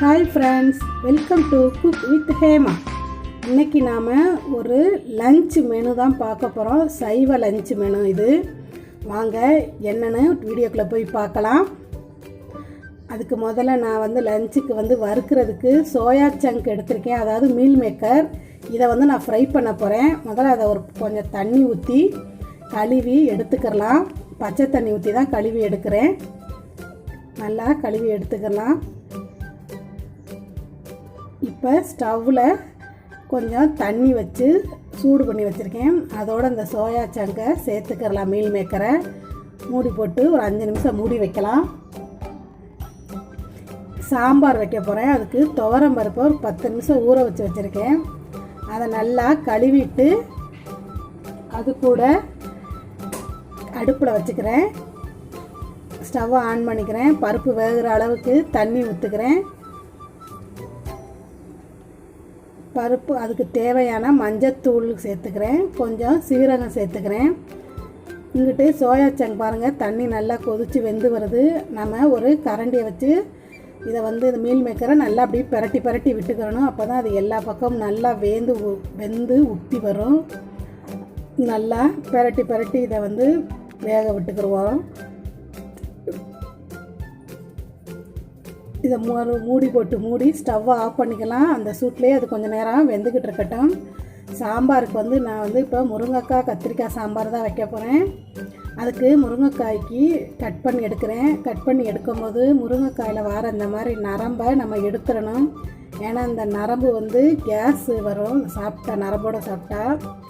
Hi friends, welcome to cook with Hema. இன்றைக்கி நாம் ஒரு லஞ்ச் மெனு தான் பார்க்க போகிறோம். சைவ லஞ்ச் மெனு இது. வாங்க என்னென்னு வீடியோக்குள்ளே போய் பார்க்கலாம். அதுக்கு முதல்ல நான் லஞ்சுக்கு வறுக்கிறதுக்கு சோயா சங்க் எடுத்திருக்கேன், அதாவது மீல் மேக்கர். இதை நான் ஃப்ரை பண்ண போகிறேன். முதல்ல அதை கொஞ்சம் தண்ணி ஊற்றி கழுவி எடுத்துக்கலாம். பச்சை தண்ணி ஊற்றி தான் கழுவி எடுக்கிறேன். நல்லா கழுவி எடுத்துக்கலாம். இப்போ ஸ்டவ்வில் கொஞ்சம் தண்ணி வச்சு சூடு பண்ணி வச்சுருக்கேன். அதோடு அந்த சோயா சங்கை சேர்த்துக்கலாம். மீல் மேக்கரை மூடி போட்டு ஒரு 5 நிமிஷம் மூடி வைக்கலாம். சாம்பார் வைக்க போகிறேன். அதுக்கு துவரம் பருப்பு ஒரு 10 நிமிஷம் ஊற வச்சு வச்சுருக்கேன். அதை நல்லா கழுவிட்டு அது கூட அடுப்பில் வச்சுக்கிறேன். ஸ்டவ்வை ஆன் பண்ணிக்கிறேன். பருப்பு வேகிற அளவுக்கு தண்ணி ஊற்றுக்கிறேன். பருப்பு அதுக்கு தேவையான மஞ்சத்தூள் சேர்த்துக்கிறேன். கொஞ்சம் சீரகம் சேர்த்துக்கிறேன். இங்கிட்டு சோயா சங்க் பாருங்கள், தண்ணி நல்லா கொதித்து வெந்து வருது. நம்ம ஒரு கரண்டியை வச்சு இதை இந்த மீல் மேக்கரை நல்லா அப்படியே பிரட்டி விட்டுக்கிறணும். அப்போ தான் அது எல்லா பக்கமும் நல்லா வெந்து உப்பி வரும். நல்லா பிரட்டி இதை வேக விட்டுக்கிடுவோம். இதை மூடி போட்டு ஸ்டவ்வை ஆஃப் பண்ணிக்கலாம். அந்த சூட்லேயே அது கொஞ்சம் நேரம் வெந்துக்கிட்டு இருக்கட்டும். சாம்பாருக்கு நான் இப்போ முருங்கைக்காய் கத்திரிக்காய் சாம்பார் தான் வைக்க போகிறேன். அதுக்கு முருங்கைக்காய்க்கு கட் பண்ணி எடுக்கிறேன். கட் பண்ணி எடுக்கும்போது முருங்கைக்காயில் வர இந்த மாதிரி நரம்பை நம்ம எடுத்துடணும். ஏன்னா இந்த நரம்பு கேஸ் வரும். சாப்பிட்டா நரம்போடு சாப்பிட்டா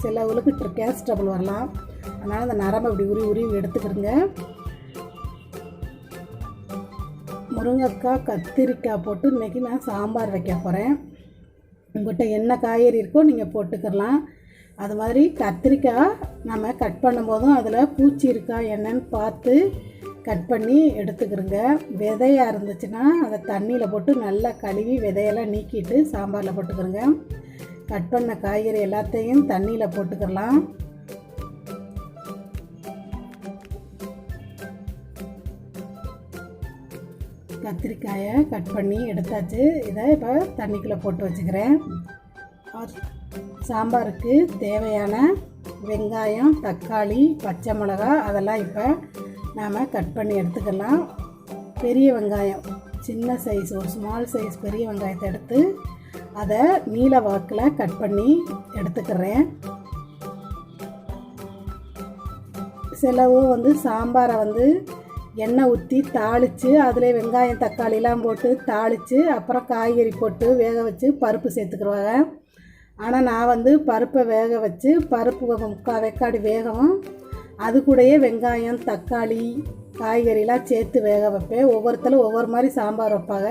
சிலவங்களுக்கு கேஸ் ட்ரபிள் வரலாம். அதனால் அந்த நரம்பை இப்படி உருவி எடுத்துக்கிறோங்க. முருங்கைக்காய் கத்திரிக்காய் போட்டு இன்றைக்கி நான் சாம்பார் வைக்க போகிறேன். உங்கள்கிட்ட என்ன காய்கறி இருக்கோ நீங்கள் போட்டுக்கலாம். அது மாதிரி கத்திரிக்காய் நம்ம கட் பண்ணும்போதும் அதில் பூச்சி இருக்கா என்னன்னு பார்த்து கட் பண்ணி எடுத்துக்கிறோங்க. விதையாக இருந்துச்சுன்னா அதை தண்ணியில் போட்டு நல்லா கழுவி விதையெல்லாம் நீக்கிட்டு சாம்பாரில் போட்டுக்கிறோங்க. கட் பண்ண காய்கறி எல்லாத்தையும் தண்ணியில் போட்டுக்கலாம். கத்திரிக்காயை கட் பண்ணி எடுத்தாச்சு. இதை இப்போ தண்ணிக்குள்ளே போட்டு வச்சுக்கிறேன். சாம்பாருக்கு தேவையான வெங்காயம், தக்காளி, பச்சை மிளகா அதெல்லாம் இப்போ நாம் கட் பண்ணி எடுத்துக்கலாம். பெரிய வெங்காயம் சின்ன சைஸ், ஒரு ஸ்மால் சைஸ் பெரிய வெங்காயத்தை எடுத்து அதை நீல வாக்கில் கட் பண்ணி எடுத்துக்கிறேன். சிலவு சாம்பாரை எண்ணெய் ஊற்றி தாளித்து அதில் வெங்காயம் தக்காளிலாம் போட்டு தாளித்து அப்புறம் காய்கறி போட்டு வேக வச்சு பருப்பு சேர்த்துக்குருவாங்க. ஆனால் நான் பருப்பை வேக வச்சு பருப்பு 3/4 வேக்காடு வேகவும் அது கூடயே வெங்காயம் தக்காளி காய்கறிலாம் சேர்த்து வேக வைப்பேன். ஒவ்வொருத்தரும் ஒவ்வொரு மாதிரி சாம்பார் வைப்பாங்க.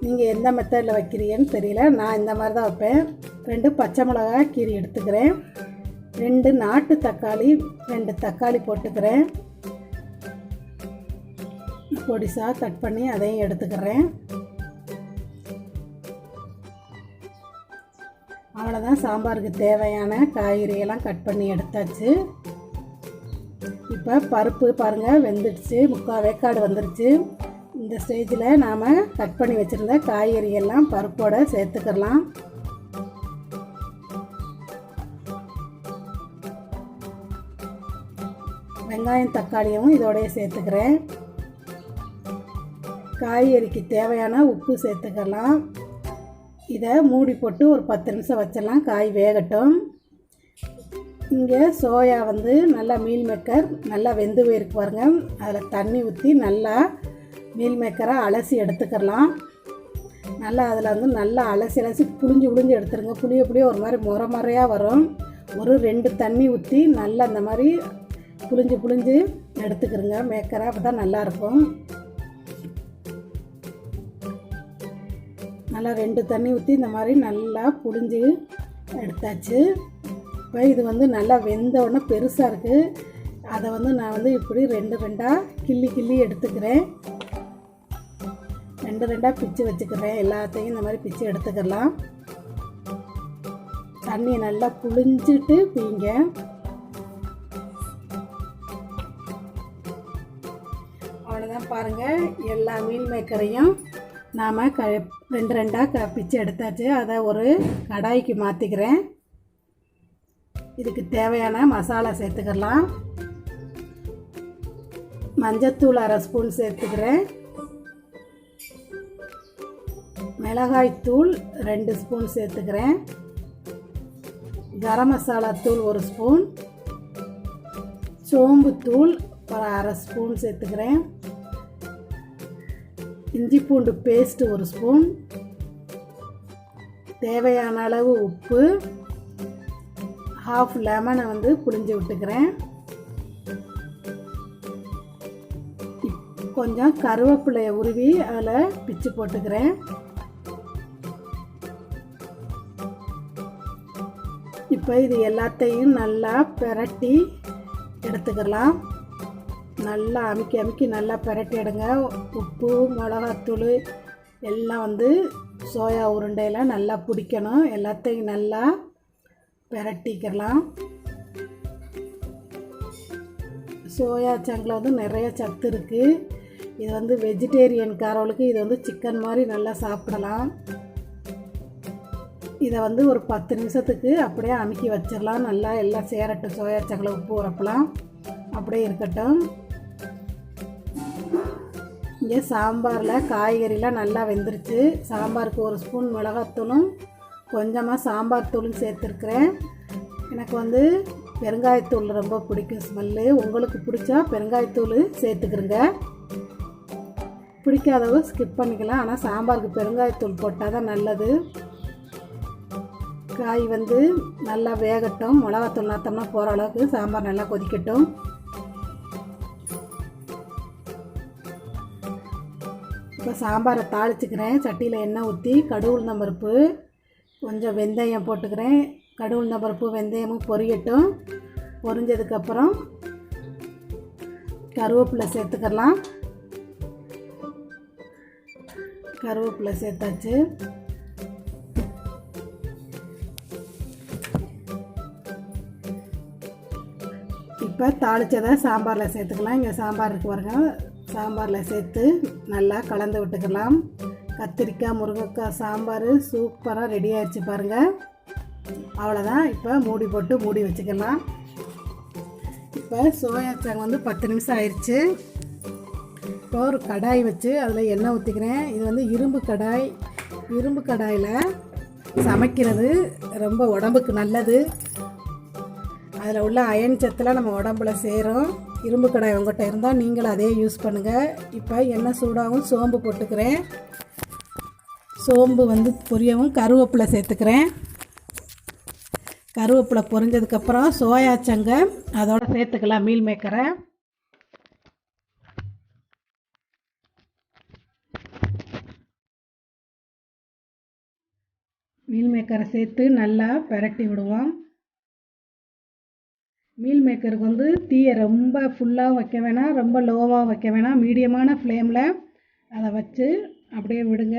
நீங்கள் எந்த மெத்தடில் வைக்கிறீங்கன்னு தெரியல. நான் இந்த மாதிரி தான் வைப்பேன். 2 பச்சை மிளகாய் கீரி எடுத்துக்கிறேன். 2 நாட்டு தக்காளி, 2 தக்காளி போட்டுக்கிறேன். பொடிசாக கட் பண்ணி அதையும் எடுத்துக்கிறேன். அவ்வளோதான், சாம்பாருக்கு தேவையான காய்கறியெல்லாம் கட் பண்ணி எடுத்தாச்சு. இப்போ பருப்பு பாருங்கள் வெந்துடுச்சு, 3/4 வேக்காடு வந்துடுச்சு. இந்த ஸ்டேஜில் நாம் கட் பண்ணி வச்சுருந்த காய்கறியெல்லாம் பருப்போடு சேர்த்துக்கலாம். வெங்காயம் தக்காளியும் இதோடய சேர்த்துக்கிறேன். காய்கறிக்கு தேவையான உப்பு சேர்த்துக்கலாம். இதை மூடி போட்டு ஒரு 10 நிமிஷம் வச்சிடலாம், காய் வேகட்டும். இங்கே சோயா நல்லா மீல் மேக்கர் நல்லா வெந்து போயிருக்கு பாருங்க. அதில் தண்ணி ஊற்றி நல்லா மீல் மேக்கரை அலசி எடுத்துக்கலாம். நல்லா அதில் நல்லா அலசி புளிஞ்சு எடுத்துருங்க. புளிய ஒரு மாதிரி முறையாக வரும். ஒரு 2 தண்ணி ஊற்றி நல்லா அந்த மாதிரி புளிஞ்சு எடுத்துக்கிறோங்க மேக்கரை. அப்போ தான் நல்லாயிருக்கும். நல்லா 2 தண்ணி ஊற்றி இந்த மாதிரி நல்லா புளிஞ்சு எடுத்தாச்சு. இப்போ இது நல்லா வெந்த உடனே பெருசாக இருக்குது. அதை நான் இப்படி 2 கிள்ளி எடுத்துக்கிறேன். 2 பிச்சு வச்சுக்கிறேன். எல்லாத்தையும் இந்த மாதிரி பிச்சு எடுத்துக்கலாம். தண்ணியை நல்லா புளிஞ்சிட்டு பீங்க. அவ்வளோதான் பாருங்கள், எல்லா மீல் மேக்கரையும் நாம் ரெண்டு ரெண்டாக பிச்சு எடுத்தாச்சு. அதை ஒரு கடாய்க்கு மாற்றிக்கிறேன். இதுக்கு தேவையான மசாலா சேர்த்துக்கலாம். மஞ்சத்தூள் 1/2 ஸ்பூன் சேர்த்துக்கிறேன். மிளகாய்த்தூள் 2 ஸ்பூன் சேர்த்துக்கிறேன். கரம் மசாலா தூள் 1 ஸ்பூன். சோம்புத்தூள் 1/2 ஸ்பூன் சேர்த்துக்கிறேன். இஞ்சி பூண்டு பேஸ்ட்டு 1 ஸ்பூன். தேவையான அளவு உப்பு. 1/2 லெமனை புழிஞ்சு விட்டுக்கிறேன். கொஞ்சம் கருவேப்பிலையை உருவி அதில் பிச்சு போட்டுக்கிறேன். இப்போ இது எல்லாத்தையும் நல்லா பிரட்டி எடுத்துக்கலாம். நல்லா அமுக்கி நல்லா பிரட்டி எடுங்க. உப்பு மிளகாத்தூள் எல்லாம் சோயா உருண்டையில் நல்லா பிடிக்கணும். எல்லாத்தையும் நல்லா பிரட்டிக்கலாம். சோயா சங்கில் நிறைய சத்து இருக்குது. இது வெஜிடேரியன்காரவளுக்கு இது சிக்கன் மாதிரி நல்லா சாப்பிடலாம். இதை ஒரு 10 நிமிஷத்துக்கு அப்படியே அமுக்கி வச்சிடலாம். நல்லா எல்லாம் சேரட்டும். சோயா சங்கில் உப்பு உரப்பலாம் அப்படியே இருக்கட்டும். இங்கே சாம்பாரில் காய்கறிலாம் நல்லா வெந்துருச்சு. சாம்பாருக்கு 1 ஸ்பூன் மிளகாத்தூளும் கொஞ்சமாக சாம்பார் தூளும் சேர்த்துருக்குறேன். எனக்கு பெருங்காயத்தூள் ரொம்ப பிடிக்கும் ஸ்மெல்லு. உங்களுக்கு பிடிச்சா பெருங்காயத்தூள் சேர்த்துக்கிறங்க. பிடிக்காதவங்க ஸ்கிப் பண்ணிக்கலாம். ஆனால் சாம்பாருக்கு பெருங்காயத்தூள் போட்டால் தான் நல்லது. காய் நல்லா வேகட்டும். மிளகாத்தூள் நாத்தம்னா போகிற அளவுக்கு சாம்பார் நல்லா கொதிக்கட்டும். இப்போ சாம்பாரை தாளிச்சுக்கிறேன். சட்டியில் எண்ணெய் ஊற்றி கடுகு உளுந்தம் பருப்பு கொஞ்சம் வெந்தயம் போட்டுக்கிறேன். கடுகு உளுந்தம் பருப்பு வெந்தயமும் பொரியட்டும். பொரிஞ்சதுக்கப்புறம் கருவேப்பிலை சேர்த்துக்கலாம். கருவேப்பிலை சேர்த்தாச்சு. இப்போ தாளித்ததை சாம்பாரில் சேர்த்துக்கலாம். இங்கே சாம்பார் இருக்கு பாருங்க. சாம்பாரில் சேர்த்து நல்லா கலந்து விட்டுக்கலாம். கத்திரிக்காய் முருங்கைக்காய் சாம்பார் சூப்பராக ரெடி ஆகிடுச்சு பாருங்கள். அவ்வளோதான். இப்போ மூடி போட்டு மூடி வச்சுக்கலாம். இப்போ சோயா சங்க் 10 நிமிஷம் ஆயிடுச்சு. இப்போ ஒரு கடாய் வச்சு அதில் எண்ணெய் ஊற்றிக்கிறேன். இது இரும்பு கடாய். இரும்பு கடாயில் சமைக்கிறது ரொம்ப உடம்புக்கு நல்லது. அதில் உள்ள அயன் சத்துலாம் நம்ம உடம்புல சேரும். இரும்பு கடாய் உங்கள்கிட்ட இருந்தால் நீங்களும் அதே யூஸ் பண்ணுங்கள். இப்போ எண்ணெய் சூடாகவும் சோம்பு போட்டுக்கிறேன். சோம்பு பொரியவும் கருவேப்பிலை சேர்த்துக்கிறேன். கருவேப்பிலை பொரிஞ்சதுக்கப்புறம் சோயா சங்கை அதோட சேர்த்துக்கலாம். மீல் மேக்கரை சேர்த்து நல்லா பிரட்டி விடுவோம். மீல் மேக்கருக்கு தீயை ரொம்ப ஃபுல்லாகவும் வைக்க வேணாம், ரொம்ப லோவாகவும் வைக்க வேணாம். மீடியமான ஃப்ளேமில் அதை வச்சு அப்படியே விடுங்க.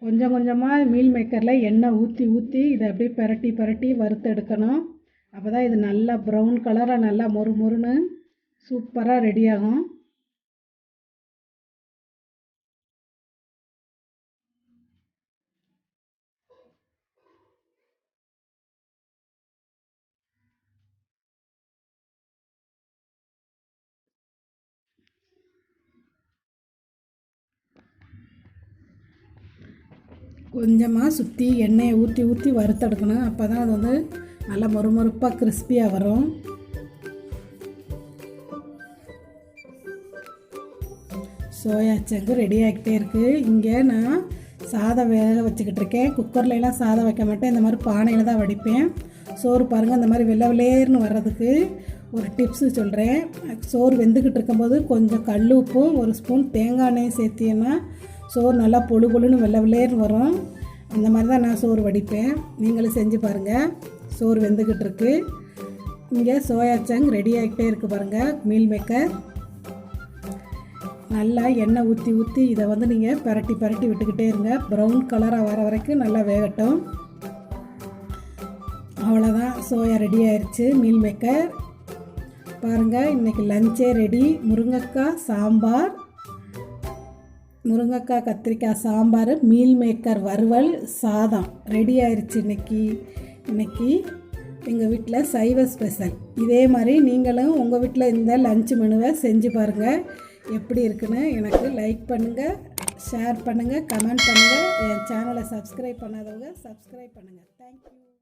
கொஞ்சம் கொஞ்சமாக மீல் மேக்கரில் எண்ணெய் ஊற்றி இதை அப்படியே பிரட்டி வறுத்து எடுக்கணும். அப்போ தான் இது நல்லா ப்ரௌன் கலராக நல்லா மொறுன்னு சூப்பராக ரெடி ஆகும். கொஞ்சமாக சுற்றி எண்ணெயை ஊற்றி வறுத்தெடுக்கணும். அப்போ தான் அது நல்லா மொறுமொறுப்பாக கிறிஸ்பியாக வரும். சோயா சங்கு ரெடி ஆகிட்டே இருக்குது. இங்கே நான் சாதம் வேக வச்சுக்கிட்டு இருக்கேன். குக்கர்லாம் சாதம் வைக்க மாட்டேன். இந்த மாதிரி பானையில் தான் வடிப்பேன். சோறு பாருங்கள், இந்த மாதிரி வெள்ளை வெள்ளையர்னு வர்றதுக்கு ஒரு டிப்ஸு சொல்கிறேன். சோறு வெந்துக்கிட்டு இருக்கும்போது கொஞ்சம் கல் உப்பும் 1 ஸ்பூன் தேங்காய் எண்ணெயும் சேர்த்தியன்னா சோறு நல்லா பொழுன்னு வெள்ளை வெள்ளையர்னு வரும். அந்த மாதிரி தான் நான் சோறு வடிப்பேன். நீங்களும் செஞ்சு பாருங்கள். சோறு வெந்துக்கிட்டு இருக்குது. இங்கே சோயா சங்க் ரெடி ஆகிட்டே இருக்குது பாருங்கள். மீல் மேக்கர் நல்லா எண்ணெய் ஊற்றி இதை நீங்கள் பிரட்டி விட்டுக்கிட்டே இருங்க. ப்ரௌன் கலராக வர வரைக்கும் நல்லா வேகட்டும். அவ்வளோதான், சோயா ரெடி ஆயிடுச்சு மீல் மேக்கர். பாருங்கள், இன்றைக்கி லஞ்சே ரெடி. முருங்கைக்காய் சாம்பார், முருங்கைக்காய் கத்திரிக்காய் சாம்பார், மீல் மேக்கர் வறுவல், சாதம் ரெடி ஆயிடுச்சு. இன்னைக்கு எங்கள் வீட்டில் சைவ ஸ்பெஷல். இதே மாதிரி நீங்களும் உங்கள் வீட்டில் இந்த லஞ்ச் மெனுவை செஞ்சு பாருங்கள். எப்படி இருக்குன்னு எனக்கு லைக் பண்ணுங்கள், ஷேர் பண்ணுங்கள், கமெண்ட் பண்ணுங்கள். என் சேனலை சப்ஸ்கிரைப் பண்ணாதவங்க சப்ஸ்கிரைப் பண்ணுங்கள். தேங்க்யூ.